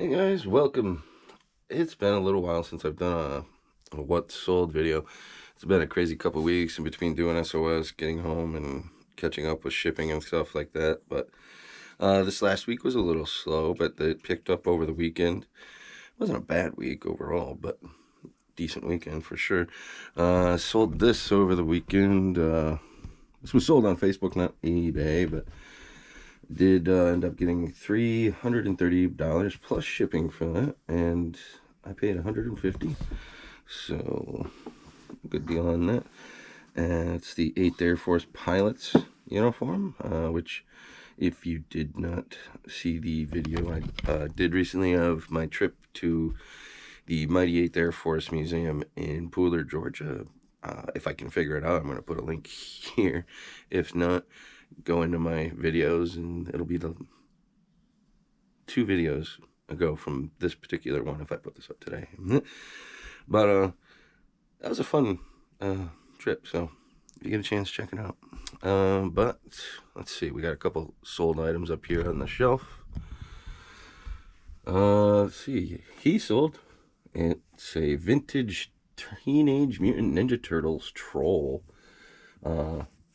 Hey guys, welcome. It's been a little while since I've done a what sold video. It's been a crazy couple weeks in between doing SOS, getting home, and catching up with shipping and stuff like that. But this last week was a little slow, but it picked up over the weekend. It wasn't a bad week overall, but decent weekend for sure. Sold this over the weekend. This was sold on Facebook, not eBay, but did end up getting $330 plus shipping for that, and I paid $150, so good deal on that. And it's the 8th Air Force Pilot's uniform, which if you did not see the video I did recently of my trip to the Mighty 8th Air Force Museum in Pooler, Georgia, if I can figure it out, I'm going to put a link here. If not, go into my videos and it'll be the 2 videos ago from this particular one if I put this up today. But that was a fun trip, so if you get a chance, check it out. But let's see, we got a couple sold items up here on the shelf. Let's see, he sold, it's a vintage Teenage Mutant Ninja Turtles troll,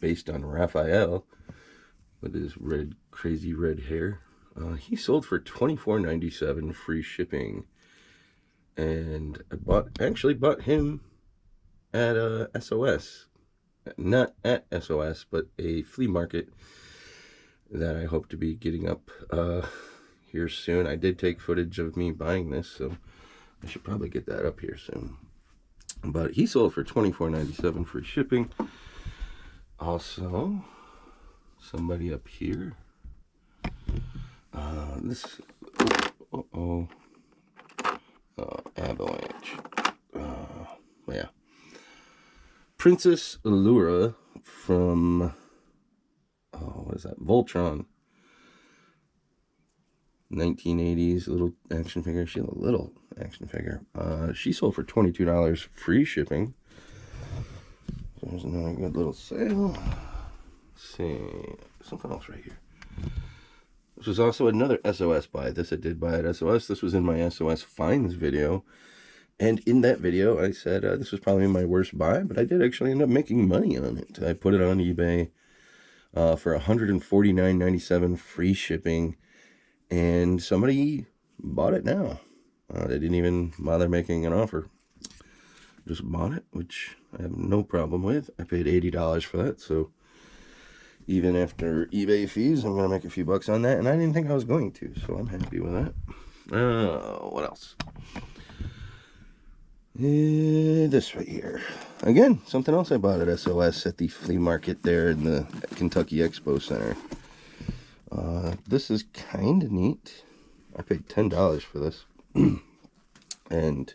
based on Raphael with his crazy red hair. He sold for $24.97 free shipping, and I actually bought him at SOS, not at SOS, but a flea market that I hope to be getting up here soon. I did take footage of me buying this, so I should probably get that up here soon. But he sold for $24.97 free shipping. Also, somebody up here. Avalanche. Yeah. Princess Allura from, what is that? Voltron. 1980s little action figure. She's a little action figure. She sold for $22 free shipping. So there's another good little sale. Let's see, something else right here. This was also another SOS buy. This I did buy at SOS. This was in my SOS finds video. And in that video, I said this was probably my worst buy, but I did actually end up making money on it. I put it on eBay for $149.97 free shipping. And somebody bought it now. They didn't even bother making an offer. Just bought it, which I have no problem with. I paid $80 for that, so even after eBay fees, I'm going to make a few bucks on that, and I didn't think I was going to, so I'm happy with that. What else? This right here. Again, something else I bought at SOS at the flea market there in the Kentucky Expo Center. This is kind of neat. I paid $10 for this, and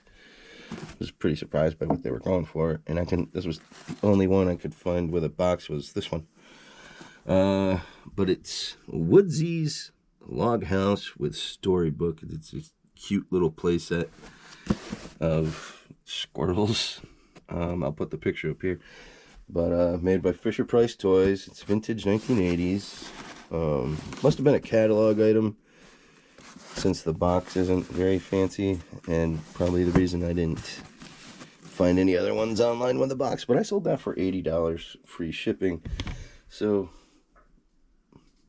was pretty surprised by what they were going for. And this was the only one I could find with a box was this one. But it's Woodsy's Log House with Storybook. It's a cute little playset of squirrels. I'll put the picture up here. But made by Fisher Price Toys. It's vintage 1980s. Must have been a catalog item, since the box isn't very fancy, and probably the reason I didn't find any other ones online with the box. But I sold that for $80 free shipping, so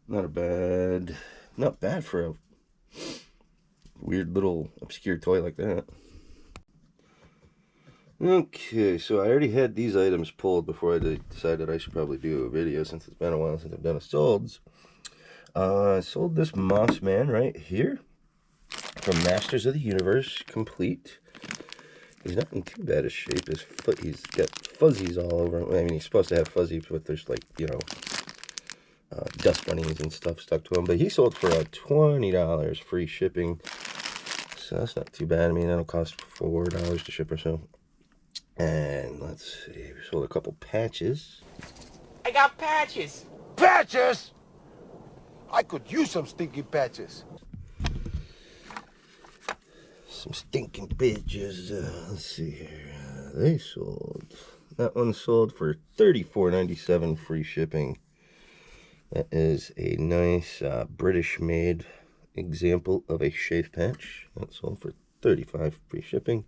not bad for a weird little obscure toy like that. Okay, so I already had these items pulled before I decided I should probably do a video, since it's been a while since I've done a solds. I sold this Moss Man right here from Masters of the Universe, complete. He's not in too bad a shape. His foot, he's got fuzzies all over him. I mean, he's supposed to have fuzzies, but there's like, dust bunnies and stuff stuck to him. But he sold for $20 free shipping, so that's not too bad. I mean, that'll cost $4 to ship or so. And let's see, we sold a couple patches. I got patches. Patches? I could use some stinky patches. Some stinking bitches. Let's see here. They sold. That one sold for $34.97 free shipping. That is a nice British-made example of a shave patch. That sold for $35 free shipping.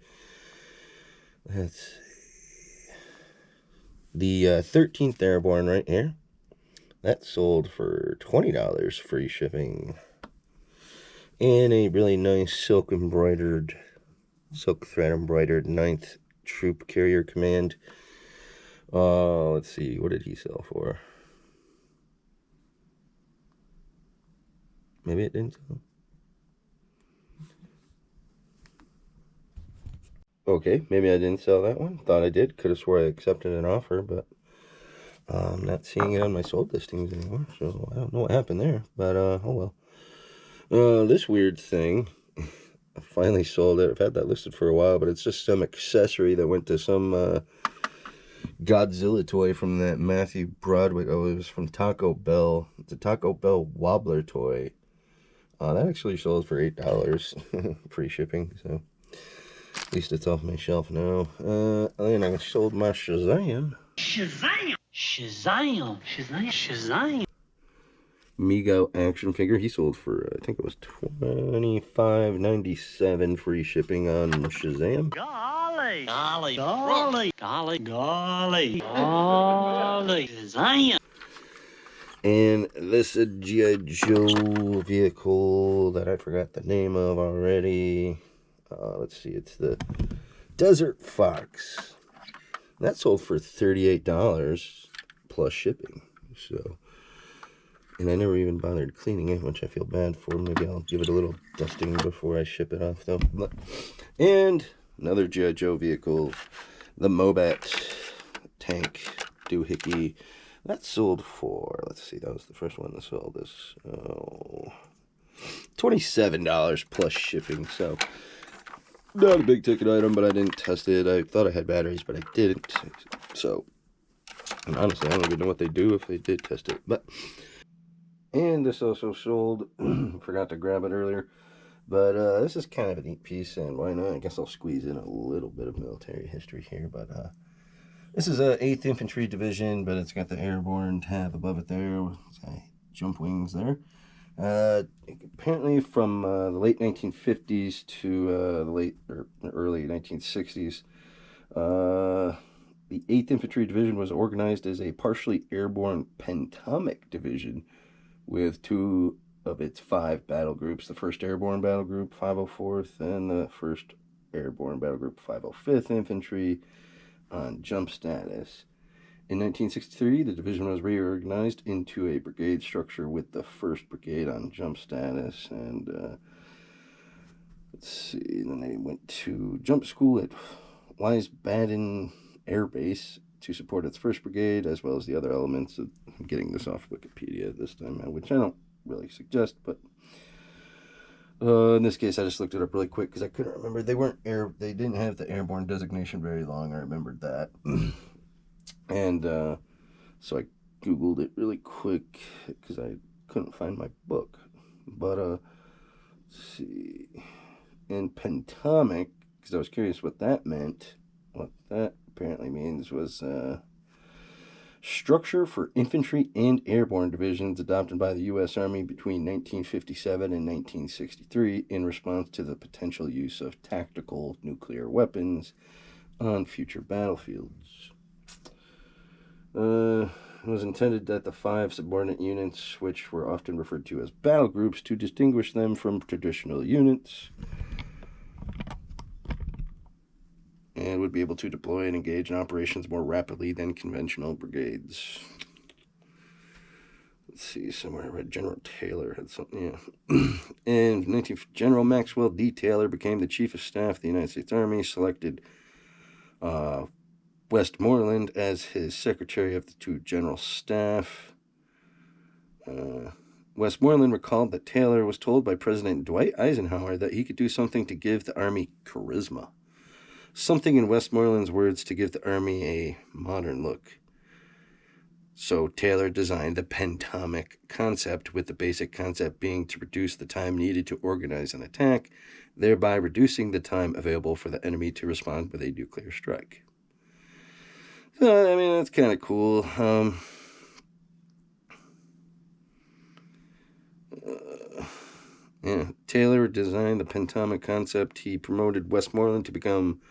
Let's see. The 13th Airborne right here. That sold for $20 free shipping. And a really nice silk thread embroidered 9th Troop Carrier Command. Let's see, what did he sell for? Maybe it didn't sell. Okay, maybe I didn't sell that one. Thought I did. Could have swore I accepted an offer, but I'm not seeing it on my sold listings anymore, so I don't know what happened there. But, oh well. This weird thing, I finally sold it. I've had that listed for a while, but it's just some accessory that went to some Godzilla toy from that Matthew Broderick. Oh, it was from Taco Bell. It's a Taco Bell wobbler toy. That actually sold for $8 free shipping, so at least it's off my shelf now. And I sold my Shazam. Shazam! Shazam! Shazam! Shazam! Mego action figure. He sold for, I think it was $25.97 free shipping on Shazam. Golly! Golly! Golly! Golly! Golly! Golly! Shazam! And this is a G.I. Joe vehicle that I forgot the name of already. Let's see, it's the Desert Fox. That sold for $38 plus shipping. So, and I never even bothered cleaning it, which I feel bad for. Maybe I'll give it a little dusting before I ship it off, though. And another G.I. Joe vehicle, the Mobat tank doohickey. That sold for, let's see, that was the first one that sold this. $27 plus shipping. So, not a big ticket item, but I didn't test it. I thought I had batteries, but I didn't. So, and honestly, I don't even know what they do if they did test it. But, and this also sold. Forgot to grab it earlier. But this is kind of a neat piece, and why not? I guess I'll squeeze in a little bit of military history here, but this is a 8th Infantry Division, but it's got the airborne tab above it there. It's got jump wings there. Apparently from the late 1950s to the late or early 1960s, the 8th Infantry Division was organized as a partially airborne Pentomic Division with 2 of its 5 battle groups, the 1st Airborne Battle Group, 504th, and the 1st Airborne Battle Group, 505th Infantry, on jump status. In 1963, the division was reorganized into a brigade structure with the 1st Brigade on jump status, and let's see, then they went to jump school at Wiesbaden Air Base to support its 1st Brigade, as well as the other elements. I'm getting this off Wikipedia this time, which I don't really suggest, but in this case, I just looked it up really quick because I couldn't remember. They didn't have the airborne designation very long. I remembered that. And so I Googled it really quick because I couldn't find my book. But, let's see. In Pentomic, because I was curious what that meant, what that apparently means was structure for infantry and airborne divisions adopted by the U.S. Army between 1957 and 1963 in response to the potential use of tactical nuclear weapons on future battlefields. It was intended that the 5 subordinate units, which were often referred to as battle groups, to distinguish them from traditional units, and would be able to deploy and engage in operations more rapidly than conventional brigades. Let's see, somewhere I read General Taylor had something, yeah. And General Maxwell D. Taylor became the Chief of Staff of the United States Army, selected Westmoreland as his Secretary of the 2 General Staff. Westmoreland recalled that Taylor was told by President Dwight Eisenhower that he could do something to give the Army charisma. Something, in Westmoreland's words, to give the Army a modern look. So Taylor designed the Pentomic concept, with the basic concept being to reduce the time needed to organize an attack, thereby reducing the time available for the enemy to respond with a nuclear strike. So, I mean, that's kind of cool. Yeah, Taylor designed the Pentomic concept. He promoted Westmoreland to become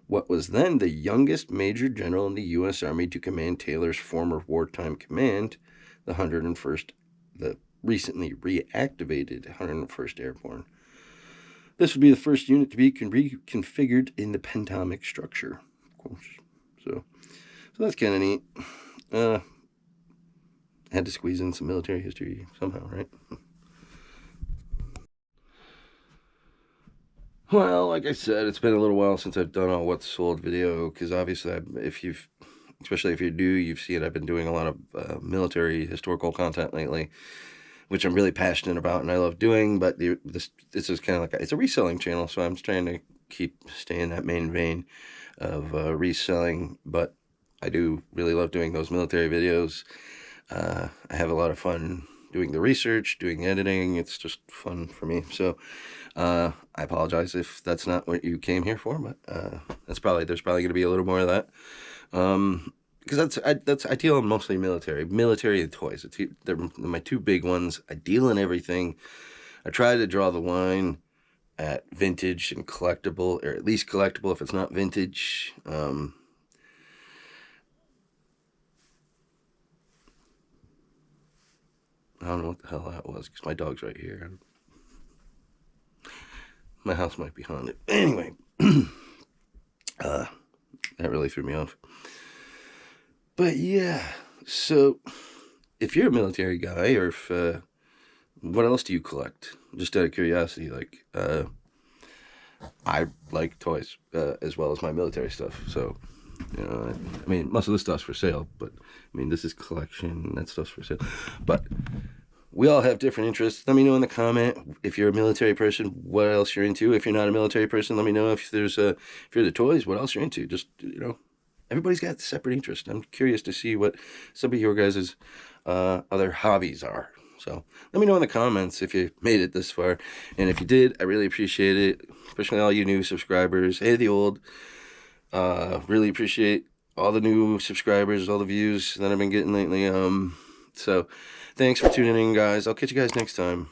what was then the youngest major general in the U.S. Army to command Taylor's former wartime command, the 101st, the recently reactivated 101st Airborne. This would be the first unit to be reconfigured in the Pentomic structure, of course. So that's kind of neat. Had to squeeze in some military history somehow, right? Well, like I said, it's been a little while since I've done a what's sold video, because obviously, especially if you're new, you've seen I've been doing a lot of military historical content lately, which I'm really passionate about and I love doing. But this is kind of like it's a reselling channel, so I'm just trying to stay in that main vein of reselling. But I do really love doing those military videos. I have a lot of fun doing the research, doing the editing. It's just fun for me. So I apologize if that's not what you came here for, but there's probably going to be a little more of that. Because I deal in mostly military and toys. They're my two big ones. I deal in everything. I try to draw the line at vintage and collectible, or at least collectible if it's not vintage. I don't know what the hell that was, because my dog's right here. My house might be haunted. Anyway, that really threw me off. But yeah, so if you're a military guy, or if what else do you collect? Just out of curiosity, like I like toys as well as my military stuff. So you know, I mean, most of this stuff's for sale, but I mean, this is collection. That stuff's for sale, but we all have different interests. Let me know in the comment if you're a military person, what else you're into. If you're not a military person, let me know if you're the toys, what else you're into. Just, you know, everybody's got separate interests. I'm curious to see what some of your guys' other hobbies are. So let me know in the comments if you made it this far. And if you did, I really appreciate it, especially all you new subscribers. Hey, the old. Really appreciate all the new subscribers, all the views that I've been getting lately. So thanks for tuning in, guys. I'll catch you guys next time.